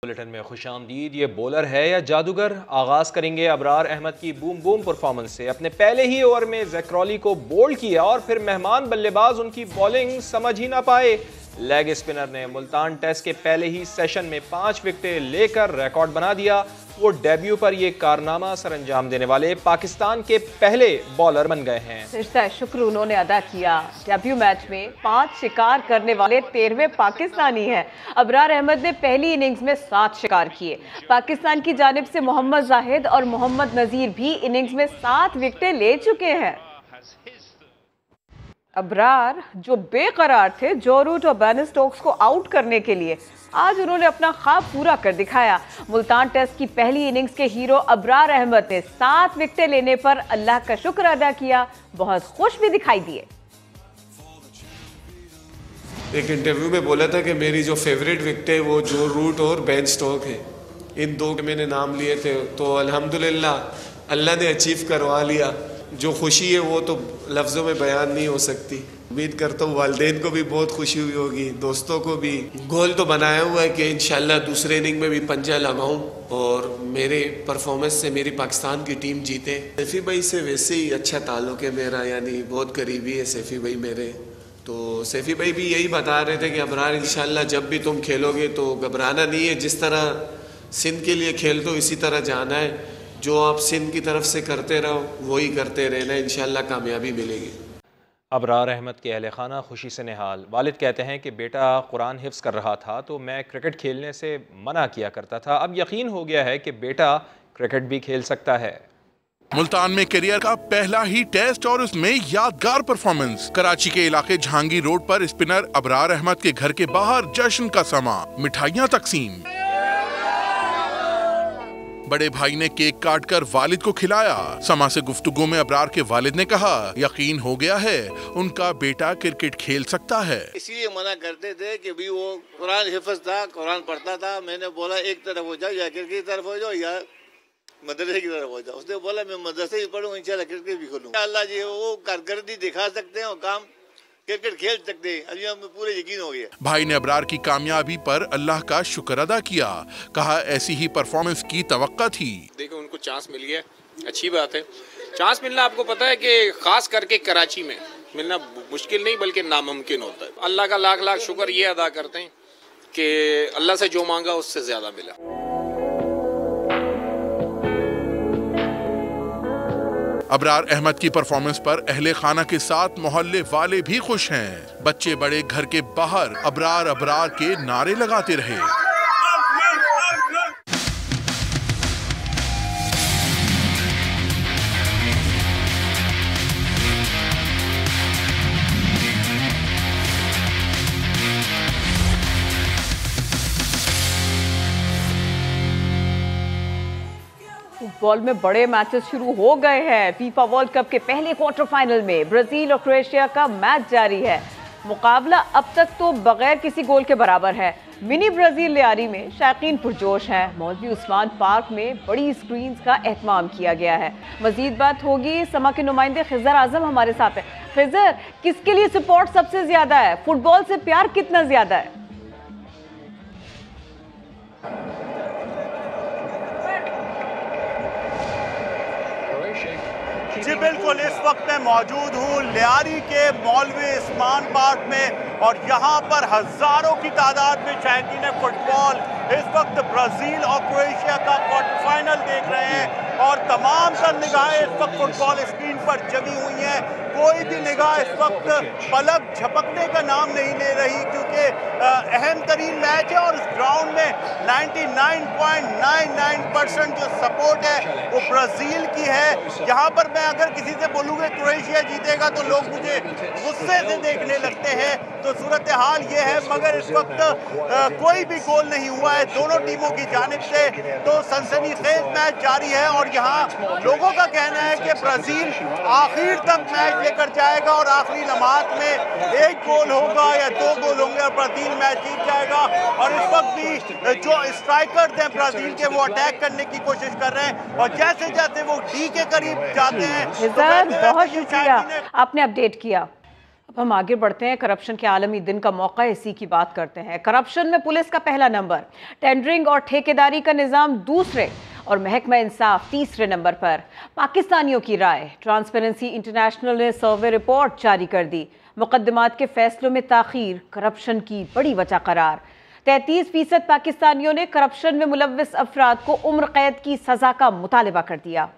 Bulletin में खुशामदीद। ये bowler है या जादूगर? आगाज करेंगे अबरार अहमद की बूम बूम परफॉर्मेंस से। अपने पहले ही ओवर में जैक्रॉली को बोल्ड किया और फिर मेहमान बल्लेबाज उनकी बॉलिंग समझ ही ना पाए। लेग स्पिनर ने मुल्तान टेस्ट के पहले ही सेशन में 5 विकेटें लेकर रिकॉर्ड बना दिया। वो डेब्यू पर यह कारनामा सरअंजाम देने वाले पाकिस्तान के पहले बॉलर बन गए हैं। सिरसा शुक्र उन्होंने अदा किया। डेब्यू मैच में 5 शिकार करने वाले 13वें पाकिस्तानी हैं। अबरार अहमद ने पहली इनिंग्स में 7 शिकार किए। पाकिस्तान की जानिब से मोहम्मद जाहिद और मोहम्मद नजीर भी इनिंग्स में 7 विकेटें ले चुके हैं। अबरार जो बेकरार थे जो रूट और बेन स्टोक्स को आउट करने के लिए, आज उन्होंने अपना ख्वाब पूरा कर दिखाया। मुल्तान टेस्ट की पहली इनिंग्स के हीरो अबरार अहमद ने 7 विकेटें लेने पर अल्लाह का शुक्र अदा किया। बहुत खुश भी दिखाई दिए। एक इंटरव्यू में बोला था कि मेरी जो फेवरेट विकेट है वो जो रूट और बेन स्टोक है। इन दो के मैंने नाम लिए थे तो अल्हम्दुलिल्लाह अल्लाह ने अचीव करवा लिया। जो खुशी है वो तो लफ्ज़ों में बयान नहीं हो सकती। उम्मीद करता हूँ वालिदैन को भी बहुत खुशी हुई होगी, दोस्तों को भी। गोल तो बनाया हुआ है कि इंशाल्लाह दूसरे इनिंग में भी पंजा लगाऊं और मेरे परफॉर्मेंस से मेरी पाकिस्तान की टीम जीते। सैफी भाई से वैसे ही अच्छा ताल्लुक़ है मेरा, यानी बहुत करीबी है सैफी भाई मेरे। तो सैफी भाई भी यही बता रहे थे कि अबरार इंशाल्लाह जब भी तुम खेलोगे तो घबराना नहीं है। जिस तरह सिंध के लिए खेलते हो इसी तरह जाना है। जो आप सिंध की तरफ से करते रहो वही करते रहना, इंशाल्लाह कामयाबी मिलेगी। अबरार अहमद के अहले खाना खुशी से निहाल। वालिद कहते हैं कि बेटा कुरान हिफ्ज़ कर रहा था तो मैं क्रिकेट खेलने से मना किया करता था। अब यकीन हो गया है कि बेटा क्रिकेट भी खेल सकता है। मुल्तान में करियर का पहला ही टेस्ट और उसमें यादगार परफॉर्मेंस। कराची के इलाके जहांगीर रोड पर स्पिनर अबरार अहमद के घर के बाहर जश्न का समा, मिठाइयाँ तकसीम। बड़े भाई ने केक काटकर वालिद को खिलाया। समा से गुफ्तगू में अबरार के वालिद ने कहा यकीन हो गया है उनका बेटा क्रिकेट खेल सकता है। इसीलिए मना करते थे कि भी वो कुरान हिफ्ज़ था, कुरान पढ़ता था। मैंने बोला एक तरफ हो जाओ, या क्रिकेट की तरफ हो जाओ या मदरसे की तरफ हो जाओ। उसने बोला मैं मदरसे भी पढ़ूँ, इंशाल्लाह क्रिकेट भी खोलूँ। अल्लाह जी वो कारकर्दगी दिखा सकते हैं और काम क्रिकेट खेल सकते हैं, अभी हमें पूरे यकीन हो गया। भाई ने अबरार की कामयाबी पर अल्लाह का शुक्र अदा किया। कहा ऐसी ही परफॉर्मेंस की तवक्का थी। देखो उनको चांस मिल गया, अच्छी बात है। चांस मिलना आपको पता है कि खास करके कराची में मिलना मुश्किल नहीं बल्कि नामुमकिन होता है। अल्लाह का लाख लाख शुक्र ये अदा करते हैं कि अल्लाह से जो मांगा उससे ज्यादा मिला। अबरार अहमद की परफॉर्मेंस पर अहले खाना के साथ मोहल्ले वाले भी खुश हैं। बच्चे बड़े घर के बाहर अबरार अबरार के नारे लगाते रहे। फुटबॉल में बड़े मैचेस शुरू हो गए हैं। फीफा वर्ल्ड कप के पहले क्वार्टर फाइनल में ब्राजील और क्रोएशिया का मैच जारी है। मुकाबला अब तक तो बगैर किसी गोल के बराबर है। मिनी ब्राजील लियारी में शायकीन पुरजोश है। मौलवी उस्मान पार्क में बड़ी स्क्रीन का एहतमाम किया गया है। मजीद बात होगी, समा के नुमाइंदे खिजर आजम हमारे साथ है। खिजर, किसके लिए सपोर्ट सबसे ज्यादा है? फुटबॉल से प्यार कितना ज्यादा है? जी बिल्कुल, इस वक्त मैं मौजूद हूँ लियारी के मौलवी उस्मान पार्क में और यहाँ पर हजारों की तादाद में शायकीन फुटबॉल इस वक्त ब्राजील और क्रोएशिया का क्वार्टर फाइनल देख रहे हैं और तमाम तर निगाहें इस वक्त फुटबॉल स्क्रीन पर जमी हुई हैं। कोई भी निगाह इस वक्त पलक झपकने का नाम नहीं ले रही क्योंकि अहम तरीन मैच है और इस ग्राउंड में 99.99% जो सपोर्ट है वो ब्राजील की है। यहाँ पर मैं अगर किसी से बोलूँगा क्रोएशिया जीतेगा तो लोग मुझे गुस्से से देखने लगते हैं। तो सूरत हाल ये है, मगर इस वक्त कोई भी गोल नहीं हुआ है दोनों टीमों की जानिब से। तो सनसनीखेज मैच जारी है और यहाँ लोगों का कहना है कि ब्राजील आखिर तक मैच लेकर जाएगा और आखिरी लम्हात में 1 गोल होगा या 2 गोल होंगे और ब्राजील मैच जीत जाएगा। और इस वक्त भी जो स्ट्राइकर्स हैं ब्राजील के वो अटैक करने की कोशिश कर रहे हैं और जैसे जैसे वो डी के करीब जाते हैं बहुत शुक्रिया, आपने अपडेट किया। हम आगे बढ़ते हैं। करप्शन के आलमी दिन का मौका है, इसी की बात करते हैं। करप्शन में पुलिस का पहला नंबर, टेंडरिंग और ठेकेदारी का निज़ाम दूसरे और महकमा इंसाफ तीसरे नंबर पर। पाकिस्तानियों की राय, ट्रांसपेरेंसी इंटरनेशनल ने सर्वे रिपोर्ट जारी कर दी। मुकदमात के फैसलों में ताखीर करप्शन की बड़ी वजह करार। 33% पाकिस्तानियों ने करप्शन में मुलव्विस अफराद को उम्र कैद की सजा का मुतालबा कर दिया।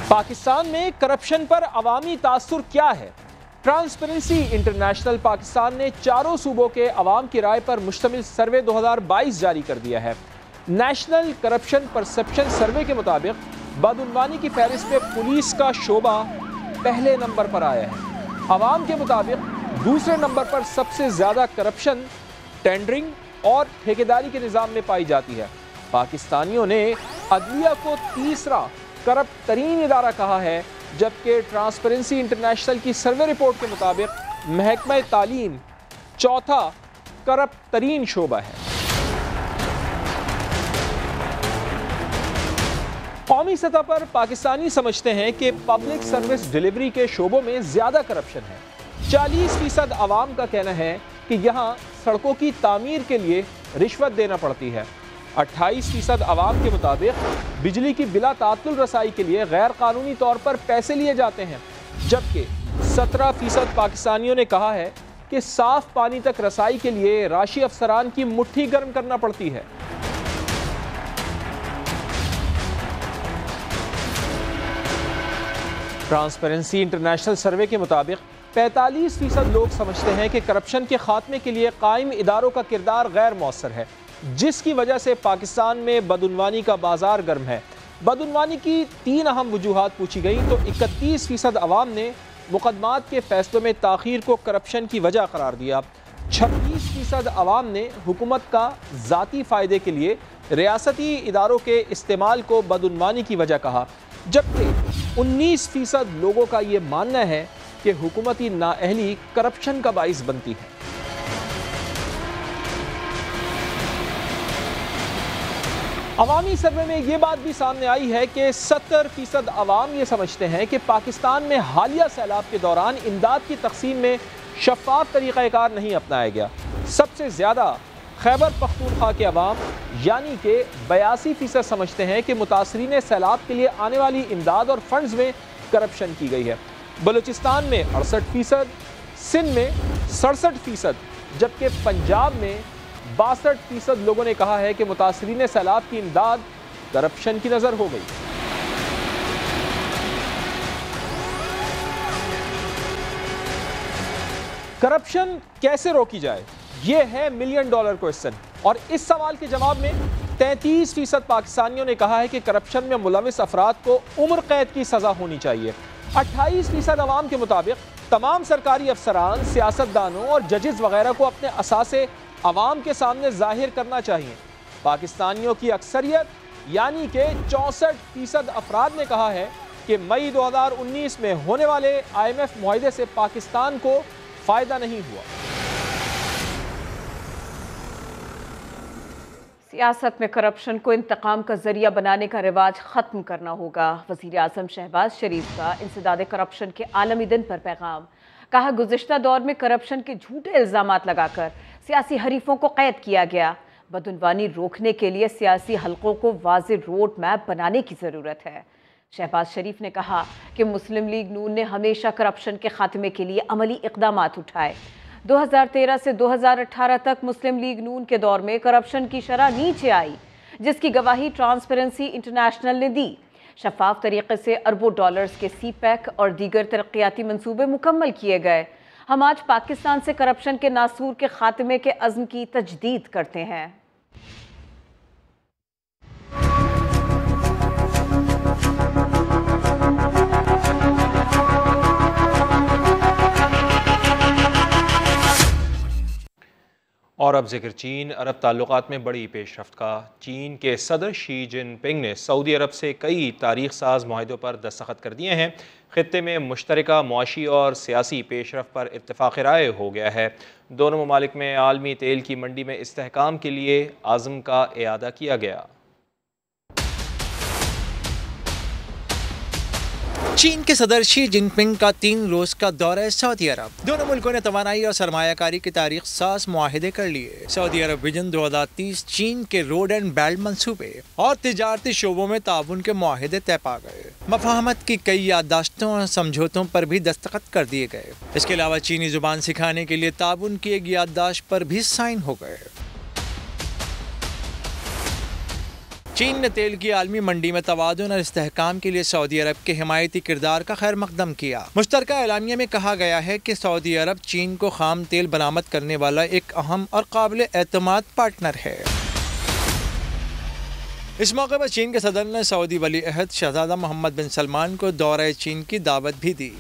पाकिस्तान में करप्शन पर अवामी तासुर क्या है? ट्रांसपेरेंसी इंटरनेशनल पाकिस्तान ने चारों सूबों के अवाम की राय पर मुश्तमिल सर्वे 2022 जारी कर दिया है। नेशनल करप्शन परसेप्शन सर्वे के मुताबिक बदउनवानी की फहरिस्त में पुलिस का शोबा पहले नंबर पर आया है। अवाम के मुताबिक दूसरे नंबर पर सबसे ज़्यादा करप्शन टेंडरिंग और ठेकेदारी के निज़ाम में पाई जाती है। पाकिस्तानियों ने अदलिया को तीसरा करप्ट तरीन इदारा कहा है, जबकि ट्रांसपेरेंसी इंटरनेशनल की सर्वे रिपोर्ट के मुताबिक महकमा तालीम चौथा करप्ट तरीन शोबा है। कौमी सतह पर पाकिस्तानी समझते हैं कि पब्लिक सर्विस डिलीवरी के शोबों में ज़्यादा करप्शन है। 40% आवाम का कहना है कि यहाँ सड़कों की तामीर के लिए रिश्वत देना पड़ती है। 28% आवाम के मुताबिक बिजली की बिला तात्तुल रसाई के लिए गैर कानूनी तौर पर पैसे लिए जाते हैं, जबकि 17% पाकिस्तानियों ने कहा है कि साफ पानी तक रसाई के लिए राशि अफसरान की मुट्ठी गर्म करना पड़ती है। ट्रांसपेरेंसी इंटरनेशनल सर्वे के मुताबिक 45% लोग समझते हैं कि करप्शन के खात्मे के लिए कायम इदारों का किरदार गैर मौसर है, जिसकी वजह से पाकिस्तान में बदउनवानी का बाजार गर्म है। बदउनवानी की 3 अहम वजूहात पूछी गई तो 31% अवाम ने मुकदमात के फैसलों में ताखीर को करप्शन की वजह करार दिया। 26% अवाम ने हुकूमत का ज़ाती फ़ायदे के लिए रियासती इदारों के इस्तेमाल को बदउनवानी की वजह कहा, जबकि 19% लोगों का ये मानना है कि हुकूमती नाअहली करप्शन का बाइस बनती है। अवामी सर्वे में ये बात भी सामने आई है कि 70% अवाम ये समझते हैं कि पाकिस्तान में हालिया सैलाब के दौरान इमदाद की तकसीम में शफाफ तरीक़ाकार नहीं अपनाया गया। सबसे ज़्यादा खैबर पख्तूनख्वा के अवाम यानी कि 82% समझते हैं कि मुतासरीन सैलाब के लिए आने वाली इमदाद और फंड्स में करप्शन की गई है। बलूचिस्तान में 68%, सिंध में 67%, जबकि पंजाब में 62% लोगों ने कहा है कि मुतासरीन सैलाब की इमदाद करप्शन की नज़र हो गई। करप्शन कैसे रोकी जाए, ये है $1 मिलियन क्वेश्चन। और इस सवाल के जवाब में 33% पाकिस्तानियों ने कहा है कि करप्शन में मुलविस अफराद को उम्र कैद की सज़ा होनी चाहिए। 28% अवाम के मुताबिक तमाम सरकारी अफसरान, सियासतदानों और जजेस वगैरह को अपने असासे अवाम के सामने जाहिर करना चाहिए। पाकिस्तानियों की अक्सरियत यानी कि 64% अफराद ने कहा है कि मई 2019 में होने वाले IMF मुआहदे से पाकिस्तान को फ़ायदा नहीं हुआ। सियासत में करप्शन को इंतकाम का जरिया बनाने का रिवाज ख़त्म करना होगा। वज़ीर आज़म शहबाज शरीफ का इंसदाद करप्शन के आलमी दिन पर पैगाम। कहा, गुज़िश्ता दौर में करप्शन के झूठे इल्ज़ामात लगाकर सियासी हरीफों को कैद किया गया। बदउनवानी रोकने के लिए सियासी हलकों को वाज़ेह रोड मैप बनाने की ज़रूरत है। शहबाज शरीफ ने कहा कि मुस्लिम लीग नून ने हमेशा करप्शन के खात्मे के लिए अमली इक़दामात उठाए। 2013 से 2018 तक मुस्लिम लीग नून के दौर में करप्शन की शरह नीचे आई, जिसकी गवाही ट्रांसपेरेंसी इंटरनेशनल ने दी। शफाफ तरीके से अरबों डॉलर्स के CPEC और दीगर तरक्याती मंसूबे मुकम्मल किए गए। हम आज पाकिस्तान से करप्शन के नासूर के खात्मे के अज़्म की तजदीद करते हैं। और अब जिक्र चीन अरब ताल्लुकात में बड़ी पेशरफ्त का। चीन के सदर शी जिनपिंग ने सऊदी अरब से कई तारीख साज मुआहदों पर दस्तखत कर दिए हैं। खित्ते में मुश्तरका मुआशी और सियासी पेशरफ्त पर इत्तेफाक राय हो गया है। दोनों ममालिक में आलमी तेल की मंडी में इस्तेहकाम के लिए आज़म का इआदा किया गया। चीन के सदर शी जिनपिंग का 3 रोज का दौरा सऊदी अरब। दोनों मुल्कों ने तवानाई और सरमायाकारी की तारीख साज मुआहिदे कर लिए। सऊदी अरब विजन 2030 चीन के रोड एंड बेल्ट मंसूबे और तिजारती शोबों में ताउन के मुआहिदे तय पा गए। मफाहमत की कई याददाश्तों और समझौतों पर भी दस्तखत कर दिए गए। इसके अलावा चीनी जुबान सिखाने के लिए ताउन की एक याददाश्त पर भी साइन हो गए। चीन ने तेल की आलमी मंडी में तवाज़ुन और इस्तेहकाम के लिए सऊदी अरब के हिमायती किरदार का खैर मकदम किया। मुश्तरका एलानिया में कहा गया है कि सऊदी अरब चीन को खाम तेल बरामद करने वाला एक अहम और काबिल एतमाद पार्टनर है। इस मौके पर चीन के सदर ने सऊदी वली अहद शहजादा मोहम्मद बिन सलमान को दौरे चीन की दावत भी दी।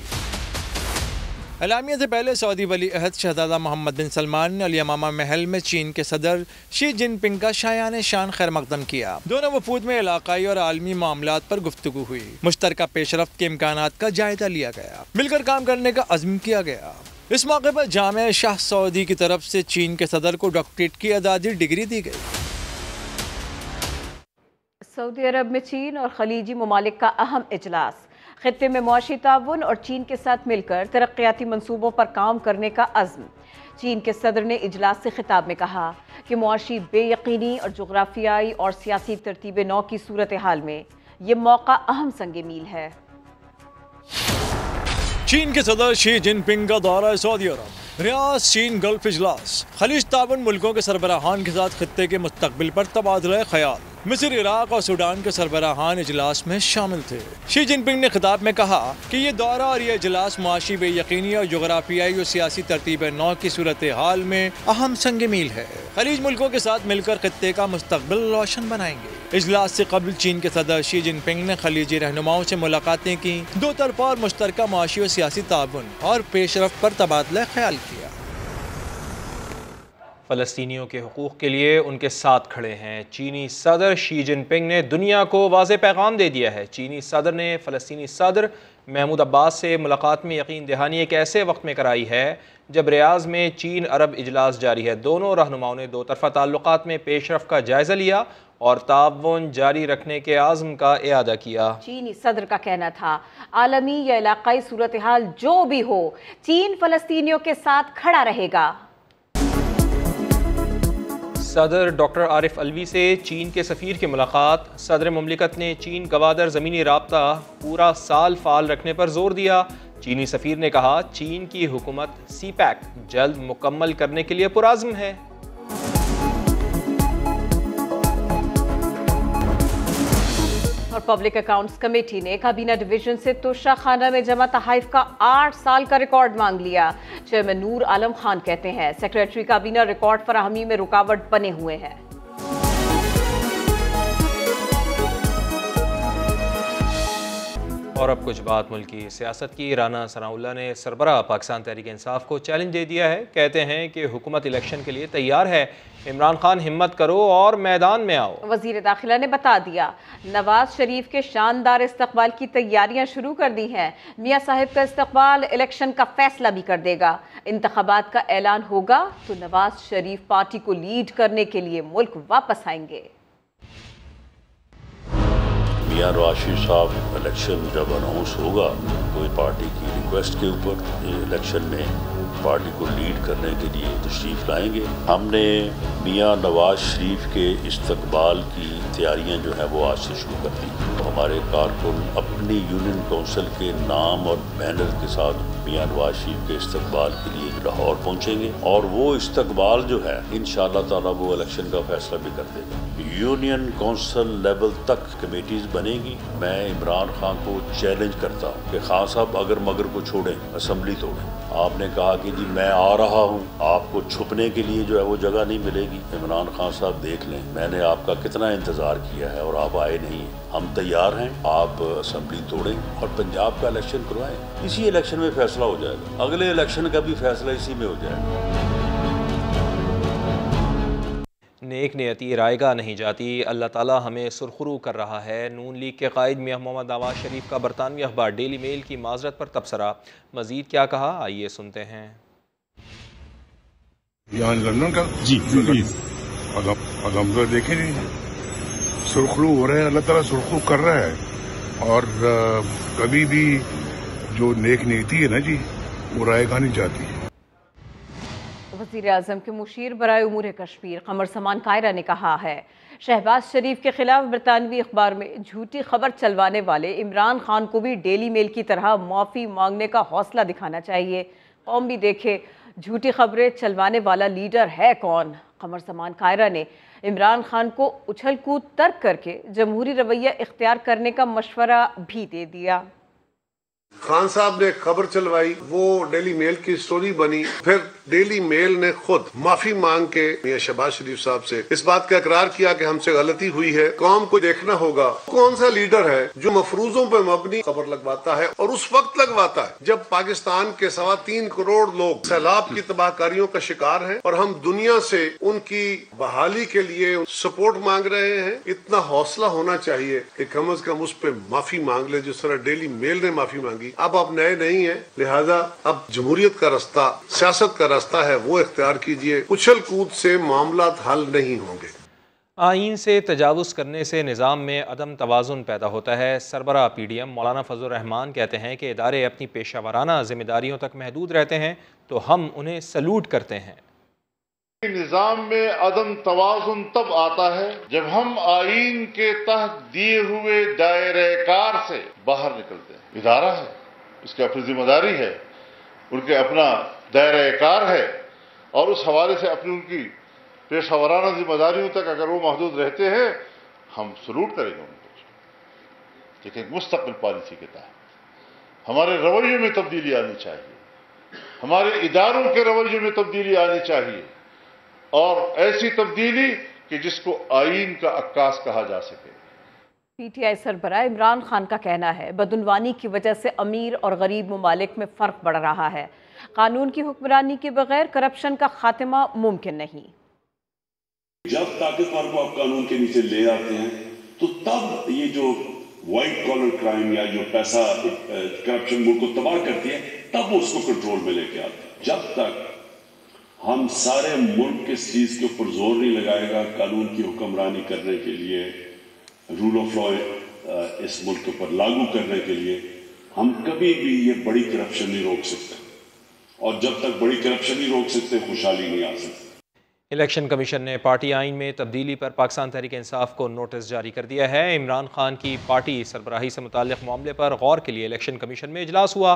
एलामिया से पहले सऊदी वली अहद शहजादा मोहम्मद बिन सलमान ने अल यमामा महल में चीन के सदर शी जिनपिंग का शायान शान खैर मकदम किया। दोनों वफूद में इलाकाई और आलमी मामलात पर गुफ्तगू हुई। मुश्तरका पेशरफ्त के इम्कानात का जायजा लिया गया। मिलकर काम करने का अज़्म किया गया। इस मौके पर जामे शाह सऊदी की तरफ से चीन के सदर को डॉक्टरेट की एजाज़ी डिग्री दी गई। सऊदी अरब में चीन और खलीजी ममालिक का अहम इजलास। खित्ते में मुआशी ताउन और चीन के साथ मिलकर तरक्याती मंसूबों पर काम करने का अज़्म। चीन के सदर ने इजलास से खिताब में कहा कि मुआशी बेयकीनी और जोग्राफियाई और सियासी तरतीब नौ की सूरत हाल में ये मौका अहम संगे मील है। चीन के सदर शी जिनपिंग का दौरा सऊदी अरब। रियाद चीन गल्फ इजलास। खलीज ताउन मुल्कों के सरबराहान के साथ खित्ते के मुस्तकबिल पर तबादला ख्याल। मिस्र, इराक और सूडान के सरबराहान इजलास में शामिल थे। शी जिनपिंग ने खिताब में कहा कि ये दौरा और ये इजलास मुआशी बेयकीनी और जोग्राफियाई और सियासी तरतीब नौ की सूरत हाल में अहम संग मील है। खलीज मुल्कों के साथ मिलकर खित्ते का मुस्तकबिल रोशन बनाएंगे। इजलास से कबल चीन के सदर शी जिनपिंग ने खलीजी रहनुमाओं से मुलाकातें की। दो तरफा और मुश्तरका मुआशी और सियासी ताउन और पेशरफ पर तबादला ख्याल किया। फ़लस्तीनियों के हुकूक़ के लिए उनके साथ खड़े हैं। चीनी सदर शी जिनपिंग ने दुनिया को वाज़ेह पैगाम दे दिया है। चीनी सदर ने फ़लस्तीनी सदर महमूद अब्बास से मुलाकात में यकीन दहानी एक ऐसे वक्त में कराई है जब रियाद में चीन अरब इजलास जारी है। दोनों रहनुमाओं ने दो तरफ़ा ताल्लुकात में पेशरफ का जायज़ा लिया और ताउन जारी रखने के आज़म का इआदा किया। चीनी सदर का कहना था आलमी या इलाकाई सूरत हाल जो भी हो, चीन फ़लस्तीनियों के साथ खड़ा रहेगा। सदर डॉक्टर आरिफ अलवी से चीन के सफ़ीर की मुलाकात। सदर मुमलिकत ने चीन गवादर ज़मीनी राब्ता पूरा साल फ़ाल रखने पर जोर दिया। चीनी सफ़ीर ने कहा चीन की हुकूमत सीपैक जल्द मुकम्मल करने के लिए पुराज़्म है। और पब्लिक अकाउंट्स कमेटी ने काबीना डिवीजन से तोशा खाना में जमा तहाइफ का 8 साल का रिकॉर्ड मांग लिया। चेयरमैन नूर आलम खान कहते हैं सेक्रेटरी काबीना रिकॉर्ड फराहमी में रुकावट बने हुए हैं। और अब कुछ बात मुल्क की सियासत की। राना सनाउल्लाह ने सरबराह पाकिस्तान तहरीक इंसाफ को चैलेंज दे दिया है। कहते हैं कि हुकूमत इलेक्शन के लिए तैयार है। इमरान खान हिम्मत करो और मैदान में आओ। वजीर दाखिला ने बता दिया नवाज शरीफ के शानदार इस्तकबाल की तैयारियां शुरू कर दी हैं। मियां साहिब का इस्तकबाल इलेक्शन का फैसला भी कर देगा। इंतखाबात का ऐलान होगा तो नवाज शरीफ पार्टी को लीड करने के लिए मुल्क वापस आएंगे। मियां नवाज शरीफ साहब इलेक्शन जब अनाउंस होगा कोई पार्टी की रिक्वेस्ट के ऊपर इलेक्शन में पार्टी को लीड करने के लिए तशरीफ़ लाएंगे। हमने मियां नवाज शरीफ के इस्तकबाल की तैयारियां जो है वो आज से शुरू कर दी। तो हमारे कारकुन अपनी यूनियन काउंसिल के नाम और बैनर के साथ मियां नवाज शरीफ के इस्तकबाल के लिए लाहौर पहुंचेंगे और वो इस्तकबाल जो है इंशाअल्लाह ताला वो इलेक्शन का फैसला भी कर देगा। यूनियन काउंसिल लेवल तक कमेटीज बनेगी। मैं इमरान खान को चैलेंज करता हूँ कि खान साहब अगर मगर को छोड़ें असेंबली तोड़ें। आपने कहा कि जी मैं आ रहा हूँ, आपको छुपने के लिए जो है वो जगह नहीं मिलेगी। इमरान खान साहब देख लें मैंने आपका कितना इंतज़ार किया है और आप आए नहीं। हम तैयार हैं, आप असेंबली तोड़ें और पंजाब का इलेक्शन करवाएं। इसी इलेक्शन में फैसला हो जाएगा। अगले इलेक्शन का भी फैसला इसी में हो जाएगा। नेक नियति रायगा नहीं जाती। अल्लाह ताला हमें सुरखरू कर रहा है। नून लीग के कायद मियां मोहम्मद नवाज शरीफ का बरतानवी अखबार डेली मेल की माजरत पर तबसरा। मजीद क्या कहा आइए सुनते हैं। यहाँ लंदन का जी अब हम तो देखे नहीं सुरखरू हो रहे हैं। अल्लाह ताला सुरखरू कर रहा है। और कभी भी जो नेक नीति है ना जी, वो रायगा नहीं जाती। वज़ीर आज़म के मुशीर बराए उमूर कश्मीर कमर समान कायरा ने कहा है, शहबाज शरीफ के खिलाफ बरतानवी अखबार में झूठी खबर चलवाने वाले इमरान खान को भी डेली मेल की तरह माफ़ी मांगने का हौसला दिखाना चाहिए। कौम भी देखे झूठी खबरें चलवाने वाला लीडर है कौन। कमर समान कायरा ने इमरान खान को उछल कूद तर्क करके जमहूरी रवैया इख्तियार करने का मशवरा भी दे दिया। खान साहब ने खबर चलवाई, वो डेली मेल की स्टोरी बनी, फिर डेली मेल ने खुद माफी मांग के मियां शहबाज शरीफ साहब से इस बात का इकरार किया कि हमसे गलती हुई है। कौम को देखना होगा कौन सा लीडर है जो मफरूजों पर मबनी खबर लगवाता है, और उस वक्त लगवाता है जब पाकिस्तान के 3.25 करोड़ लोग सैलाब की तबाहकारियों का शिकार हैं और हम दुनिया से उनकी बहाली के लिए सपोर्ट मांग रहे हैं। इतना हौसला होना चाहिए कि कम अज कम उस पर माफी मांग ले जिस तरह डेली मेल ने माफी मांगी। अब आप नए नहीं है, लिहाजा अब जमहूरियत का रास्ता, सियासत का रास्ता है, वो इख्तियार कीजिए। उछल कूद से मामला हल नहीं होंगे। आईन से तजावुज़ करने से निज़ाम में अदम तवाज़ुन पैदा होता है। सरबराह PDM मौलाना फजल रहमान कहते हैं कि इदारे अपनी पेशा वराना जिम्मेदारियों तक महदूद रहते हैं तो हम उन्हें सलूट करते हैं। निज़ाम में अदम तवाज़ुन तब आता है जब हम आईन के तहत दिए हुए दायरे कार से बाहर निकलते हैं। इदारा है, इसकी अपनी जिम्मेदारी है, उनके अपना दायरा कार है, और उस हवाले से अपनी उनकी पेशा वराना जिम्मेदारियों तक अगर वो महदूद रहते हैं हम सलूट करेंगे उनको। लेकिन एक मुस्तक़बिल पॉलिसी के तहत हमारे रवैये में तब्दीली आनी चाहिए, हमारे इदारों के रवैये में तब्दीली आनी चाहिए, और ऐसी तब्दीली कि जिसको आईन का अक्कास कहा जा सके। PTI सरबराह इमरान खान का कहना है, बदउनवानी की वजह से अमीर और गरीब ममालिक में फ़र्क बढ़ रहा है। कानून की हुक्मरानी के बगैर करप्शन का खात्मा मुमकिन नहीं। जब ताकतवर को आप कानून के नीचे ले आते हैं तो तब ये जो व्हाइट कॉलर क्राइम या जो पैसा करप्शन मुल्क को तबाह करती है, तब वो उसको कंट्रोल में लेके आते हैं। जब तक हम सारे मुल्क के इस चीज के ऊपर जोर नहीं लगाएगा कानून की हुक्मरानी करने के लिए, रूल ऑफ लॉ इस मुल्क के ऊपर लागू करने के लिए, हम कभी भी ये बड़ी करप्शन नहीं रोक सकते, और जब तक बड़ी करप्शन नहीं रोक सकते खुशहाली नहीं आ सकती। इलेक्शन कमीशन ने पार्टी आइन में तब्दीली पर पाकिस्तान तहरीक इंसाफ को नोटिस जारी कर दिया है। इमरान खान की पार्टी सरबराही से मुताल्लिक़ मामले पर गौर के लिए इलेक्शन कमीशन में इजलास हुआ।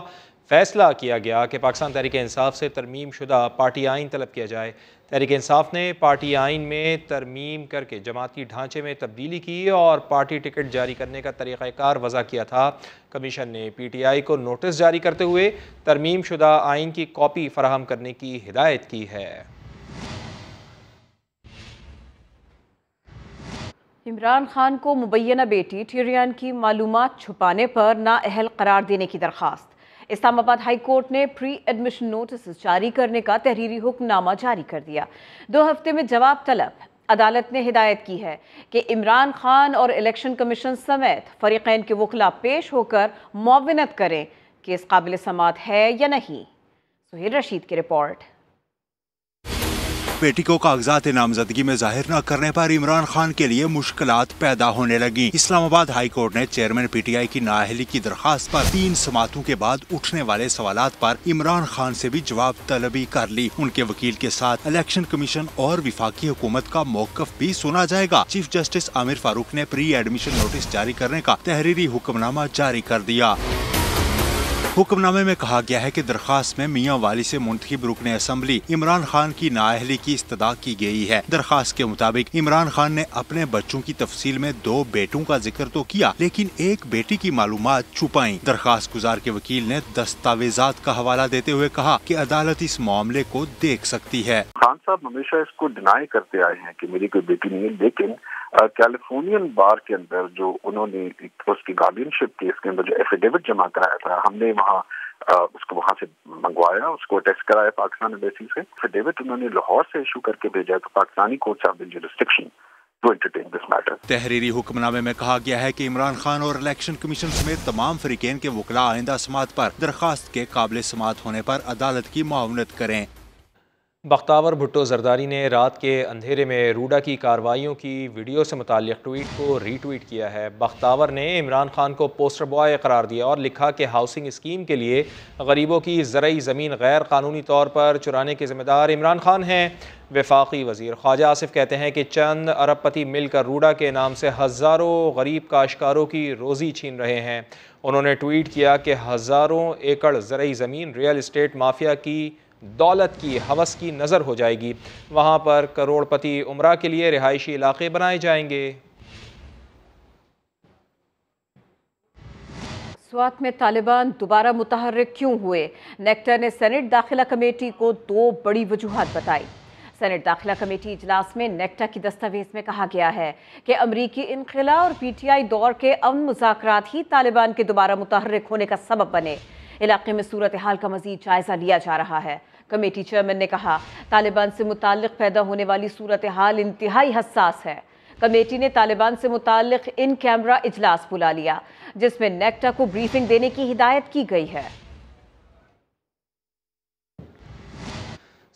फैसला किया गया कि पाकिस्तान तहरीक इंसाफ से तरमीम शुदा पार्टी आइन तलब किया जाए। तहरीक इंसाफ ने पार्टी आइन में तरमीम करके जमाती ढांचे में तब्दीली की और पार्टी टिकट जारी करने का तरीक़ाकार वज़ा किया था। कमीशन ने PTI को नोटिस जारी करते हुए तरमीम शुदा आइन की कॉपी फराहम करने की हिदायत की है। इमरान खान को मुबैना बेटी टिरियन की मालूमात छुपाने पर नाअहल करार देने की दरख्वास्त। इस्लामाबाद हाई कोर्ट ने प्री एडमिशन नोटिस जारी करने का तहरीरी हुक्मनामा जारी कर दिया। 2 हफ्ते में जवाब तलब। अदालत ने हिदायत की है कि इमरान खान और इलेक्शन कमीशन समेत फरीकैन के वकला पेश होकर मुआवनत करें कि इस काबिल समात है या नहीं। सुहेल रशीद की रिपोर्ट। बेटी को कागजात नामजदगी में जाहिर न करने पर इमरान खान के लिए मुश्किलात पैदा होने लगी। इस्लामाबाद हाई कोर्ट ने चेयरमैन PTI की नाअहली की दरखास्त पर 3 समातों के बाद उठने वाले सवालात पर इमरान खान से भी जवाब तलबी कर ली। उनके वकील के साथ इलेक्शन कमीशन और विफाकी हुकूमत का मौकफ भी सुना जाएगा। चीफ जस्टिस आमिर फारूक ने प्री एडमिशन नोटिस जारी करने का तहरीरी हुक्मनामा जारी कर दिया। हुक्मनामे में कहा गया है कि दरखास्त में मियां वाली से मुंतखब रुकने असम्बली इमरान खान की नाअहली की इस्तदा की गई है। दरखास्त के मुताबिक इमरान खान ने अपने बच्चों की तफसील में 2 बेटों का जिक्र तो किया, लेकिन एक बेटी की मालूमात छुपाई। दरखास्त गुजार के वकील ने दस्तावेजात का हवाला देते हुए कहा कि अदालत इस मामले को देख सकती है। खान साहब हमेशा इसको डिनाई करते आए हैं कि मेरी कोई बेटी नहीं है, लेकिन कैलिफोर्नियन बार के अंदर जो उन्होंने उसकी गार्डियनशिप केस के अंदर जो एफिडेविट जमा कराया था, हमने उसको वहाँ से मंगवाया, उसको टेस्ट कराया पाकिस्तान एम्बेसी से। एफिडेविट उन्होंने लाहौर से इशू करके भेजा, तो Pakistani courts have the jurisdiction to entertain this matter. तहरीरी हुक्मनामे में कहा गया है कि इमरान खान और इलेक्शन कमीशन समेत तमाम फरीकैन के वकला आइंदा समात पर दरखास्त के काबिल समात होने पर अदालत की मुआवनत करें। बख्तावर भुट्टो जरदारी ने रात के अंधेरे में रूडा की कार्रवाइयों की वीडियो से मुताल्लिक़ ट्वीट को रीट्वीट किया है। बख्तावर ने इमरान खान को पोस्टर बॉय करार दिया और लिखा कि हाउसिंग स्कीम के लिए गरीबों की ज़रई ज़मीन गैर कानूनी तौर पर चुराने के ज़िम्मेदार इमरान खान हैं। वफाकी वज़ीर ख्वाजा आसिफ कहते हैं कि चंद अरबपति मिलकर रूडा के नाम से हज़ारों गरीब काश्तकारों की रोज़ी छीन रहे हैं। उन्होंने ट्वीट किया कि हज़ारों एकड़ ज़रई ज़मीन रियल इस्टेट माफिया की दौलत की हवस की नज़र हो जाएगी। वहाँ पर करोड़पति उमरा के लिए रिहायशी इलाके बनाए जाएंगे। स्वात में तालिबान दोबारा मुतहर्रिक क्यों हुए? नेक्टा ने सेनेट दाखिला कमेटी को 2 बड़ी वजूहात बताई। सेनेट दाखिला कमेटी इजलास में नेक्टा की दस्तावेज में कहा गया है कि अमरीकी इनखिला और PTI दौर के अमन मुज़ाकरात ही तालिबान के दोबारा मुतहर्रिक होने का सबब बने। इलाके में सूरत हाल का मजीद जायजा लिया जा रहा है। कमेटी चेयरमैन ने कहा, तालिबान से मुताल्लिक पैदा होने वाली सूरत हाल इंतहाई हसास है। कमेटी ने तालिबान से मुताल्लिक इन कैमरा इजलास बुला लिया, जिसमें नेक्टा को ब्रीफिंग देने की हिदायत की गई है।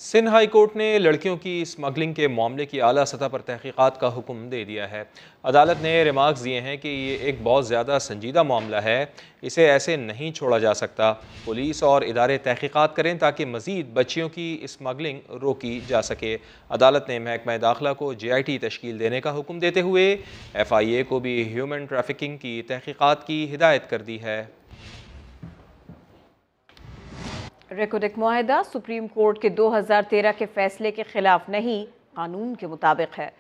सिंध हाई कोर्ट ने लड़कियों की स्मगलिंग के मामले की आला सतह पर तहकीकात का हुक्म दे दिया है। अदालत ने रिमार्क्स दिए हैं कि ये एक बहुत ज़्यादा संजीदा मामला है, इसे ऐसे नहीं छोड़ा जा सकता। पुलिस और इदारे तहकीकात करें ताकि मज़ीद बच्चियों की स्मगलिंग रोकी जा सके। अदालत ने महकमा दाखिला को JIT तश्कील देने का हुक्म देते हुए FIA को भी ह्यूमन ट्रैफिकिंग की तहकीकात की हिदायत कर दी है। रेकोडेक मुआहिदा सुप्रीम कोर्ट के 2013 के फैसले के खिलाफ नहीं, कानून के मुताबिक है।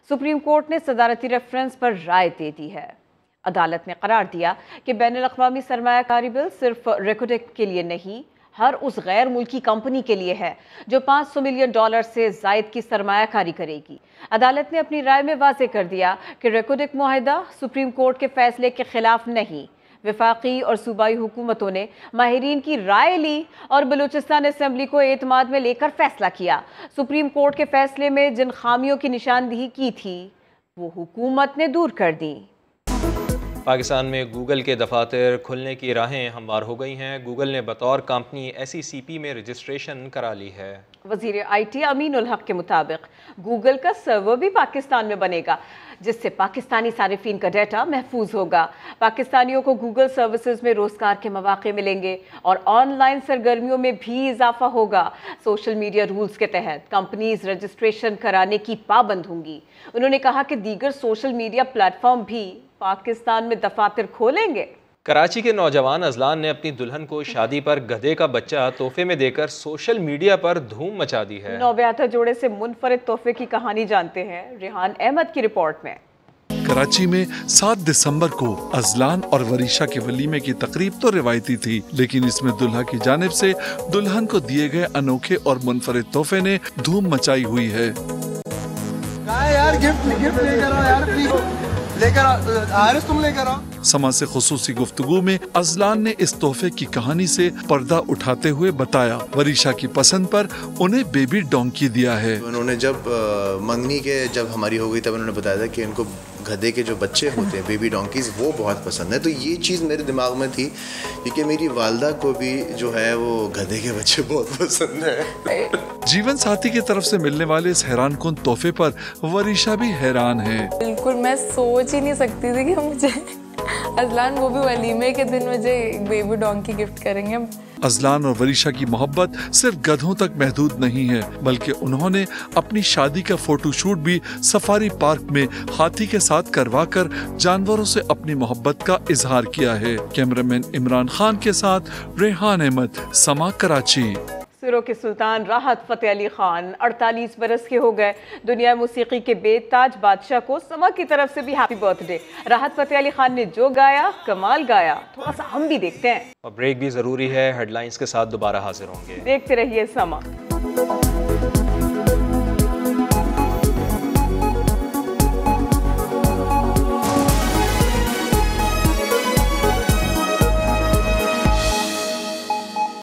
सुप्रीम कोर्ट ने सदारती रेफरेंस पर राय दे दी है। अदालत ने करार दिया कि बैनुल-अक़वामी सरमायाकारी बिल सिर्फ रेकोडेक के लिए नहीं, हर उस गैर मुल्की कंपनी के लिए है जो $500 मिलियन से जायद की सरमायाकारी करेगी। अदालत ने अपनी राय में वाज़ेह कर दिया कि रेकोडेक मुआहिदा सुप्रीम कोर्ट के फैसले के खिलाफ नहीं। वफाकी और सूबाई हुकूमतों ने माहिरीन की राय ली और बलूचिस्तान असेंबली को एतमाद में लेकर फैसला किया। सुप्रीम कोर्ट के फैसले में जिन खामियों की निशानदेही की थी वो हुकूमत ने दूर कर दी। पाकिस्तान में गूगल के दफातर खुलने की राहें हमवार हो गई हैं। गूगल ने बतौर कंपनी SECP में रजिस्ट्रेशन करा ली है। वज़ीर IT अमीनुल हक के मुताबिक गूगल का सर्वर भी पाकिस्तान में बनेगा, जिससे पाकिस्तानी सारिफीन का डाटा महफूज होगा। पाकिस्तानियों को गूगल सर्विसेज में रोजगार के मौके मिलेंगे और ऑनलाइन सरगर्मियों में भी इजाफा होगा। सोशल मीडिया रूल्स के तहत कंपनीज रजिस्ट्रेशन कराने की पाबंद होंगी। उन्होंने कहा कि दीगर सोशल मीडिया प्लेटफॉर्म भी पाकिस्तान में दफातर खोलेंगे। कराची के नौजवान अजलान ने अपनी दुल्हन को शादी पर गधे का बच्चा तोहफे में देकर सोशल मीडिया पर धूम मचा दी है। नौब्याता जोड़े से मुनफरिद तोहफे की कहानी जानते हैं रेहान अहमद की रिपोर्ट में। कराची में 7 दिसंबर को अजलान और वरीशा के वलीमे की तकरीब तो रिवायती थी, लेकिन इसमें दुल्हा की जानिब से दुल्हन को दिए गए अनोखे और मुनफरिद तोहफे ने धूम मचाई हुई है। यार गिफ्ट लेकर आओ यार, लेकर आरिस तुम लेकर आओ। समाज से खुसूसी गुफ्तगू में अजलान ने इस तोहफे की कहानी से पर्दा उठाते हुए बताया, वरीशा की पसंद पर उन्हें बेबी डोंकी दिया है। उन्होंने जब मंगनी के जब हमारी हो गई तब उन्होंने बताया था कि इनको गधे के जो बच्चे होते हैं बेबी डोंकीज वो बहुत पसंद है। तो ये चीज़ मेरे दिमाग में थी क्योंकि मेरी वालदा को भी जो है वो गधे के बच्चे बहुत पसंद है। जीवन साथी की तरफ से मिलने वाले इस हैरान कुन तोहफे पर वरीशा भी हैरान है। बिल्कुल मैं सोच ही नहीं सकती थी कि मुझे अजलान वो भी वलीमे के दिन मुझे बेबी डोंकी गिफ्ट करेंगे। अजलान और वरीशा की मोहब्बत सिर्फ गधों तक महदूद नहीं है, बल्कि उन्होंने अपनी शादी का फोटोशूट भी सफारी पार्क में हाथी के साथ करवाकर जानवरों से अपनी मोहब्बत का इजहार किया है। कैमरामैन इमरान खान के साथ रेहान अहमद, समा कराची। सिरों के सुल्तान राहत फ़तेह अली खान 48 बरस के हो गए। दुनिया मौसीकी के बेताज बादशाह को समा की तरफ से भी हैप्पी बर्थडे। राहत फ़तेह अली खान ने जो गाया कमाल गाया। थोड़ा सा हम भी देखते हैं और ब्रेक भी ज़रूरी है। हेडलाइंस के साथ दोबारा हाजिर होंगे। देखते रहिए समा।